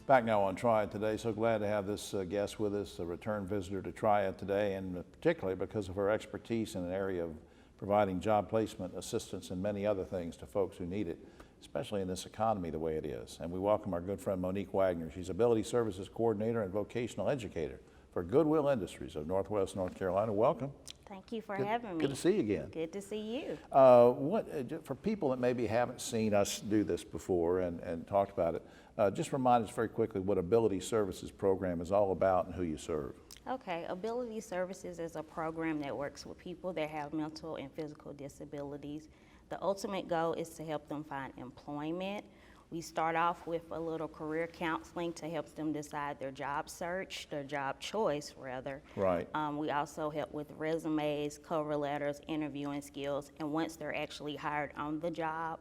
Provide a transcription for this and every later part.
Back now on Triad Today. So glad to have this guest with us, a return visitor to Triad Today, and particularly because of her expertise in an area of providing job placement assistance and many other things to folks who need it, especially in this economy the way it is. And we welcome our good friend Monique Wagner. She's Ability Services Coordinator and Vocational Educator for Goodwill Industries of Northwest North Carolina. Welcome. Thank you for having me. Good to see you again. Good to see you. For people that maybe haven't seen us do this before and talked about it, just remind us very quickly what Ability Services program is all about and who you serve. Okay, Ability Services is a program that works with people that have mental and physical disabilities. The ultimate goal is to help them find employment. We start off with a little career counseling to help them decide their job search, their job choice rather. Right. We also help with resumes, cover letters, interviewing skills, and once they're actually hired on the job,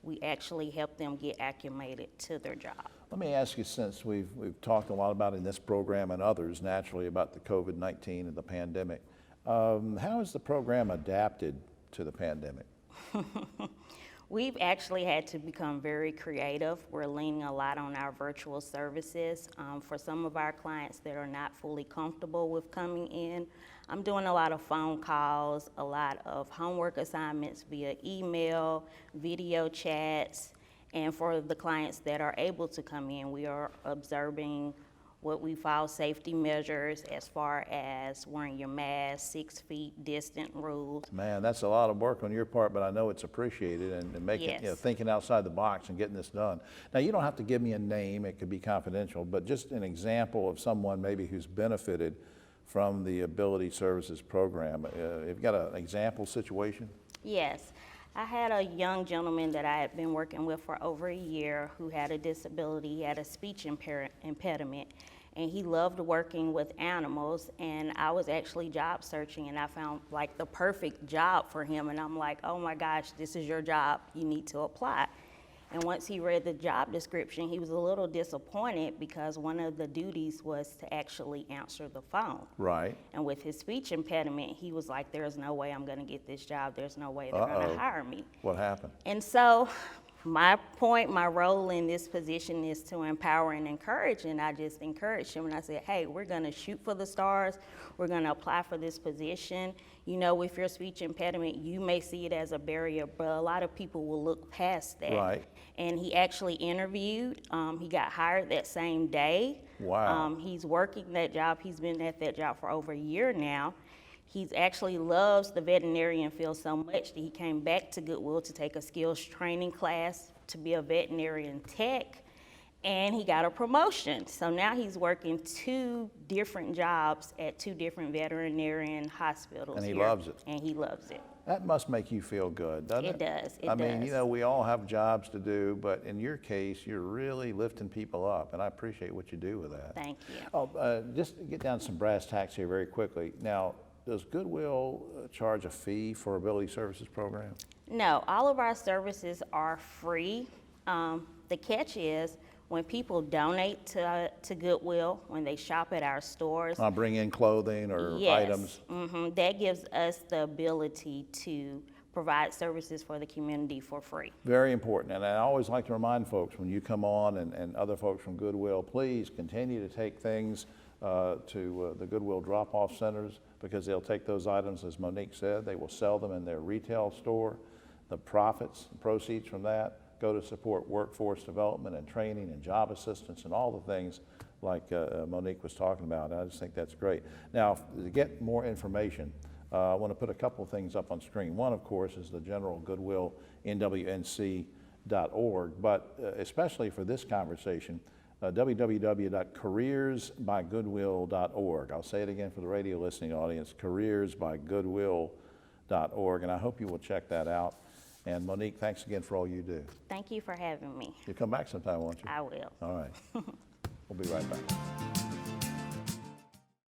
we actually help them get acclimated to their job. Let me ask you, since we've talked a lot about in this program and others naturally about the COVID-19 and the pandemic, how has the program adapted to the pandemic? We've actually had to become very creative. We're leaning a lot on our virtual services. For some of our clients that are not fully comfortable with coming in, I'm doing a lot of phone calls, a lot of homework assignments via email, video chats, and for the clients that are able to come in, we are observing what we file safety measures as far as wearing your mask, 6 feet distant rules. Man, that's a lot of work on your part, but I know it's appreciated and making, Yes. Thinking outside the box and getting this done. Now, you don't have to give me a name, it could be confidential, but just an example of someone maybe who's benefited from the Ability Services program. Have you got an example situation? Yes. I had a young gentleman that I had been working with for over a year who had a disability. He had a speech impediment, and he loved working with animals. And I was actually job searching, and I found like the perfect job for him. And I'm like, oh my gosh, this is your job. You need to apply. And once he read the job description, he was a little disappointed because one of the duties was to actually answer the phone. Right. And with his speech impediment, he was like, there's no way I'm gonna get this job. There's no way they're gonna hire me. What happened? And so my role in this position is to empower and encourage, and I just encouraged him and I said, hey, we're gonna shoot for the stars. We're gonna apply for this position. You know, with your speech impediment, you may see it as a barrier, but a lot of people will look past that. Right. And he actually interviewed. He got hired that same day. Wow. He's working that job. He's been at that job for over a year now. He's actually loves the veterinarian field so much that he came back to Goodwill to take a skills training class to be a veterinarian tech, and he got a promotion. So now he's working 2 different jobs at 2 different veterinarian hospitals. And he here. loves it. And he loves it. That must make you feel good, doesn't it? It does. I mean, you know, we all have jobs to do, but in your case, you're really lifting people up, and I appreciate what you do with that. Thank you. Oh, just to get down to some brass tacks here very quickly. Now, does Goodwill charge a fee for Ability Services program? No, all of our services are free. The catch is when people donate to Goodwill, when they shop at our stores. Bring in clothing or items? Yes, that gives us the ability to provide services for the community for free. Very important, and I always like to remind folks when you come on and other folks from Goodwill, please continue to take things to the Goodwill drop-off centers, because they'll take those items, as Monique said, they will sell them in their retail store. The profits, the proceeds from that go to support workforce development and training and job assistance and all the things like Monique was talking about. I just think that's great. Now, to get more information, I want to put a couple of things up on screen. One, of course, is the general Goodwill, NWNC.org, but especially for this conversation, www.careersbygoodwill.org. I'll say it again for the radio listening audience, careersbygoodwill.org, and I hope you will check that out. And Monique, thanks again for all you do. Thank you for having me. You'll come back sometime, won't you? I will. All right. We'll be right back.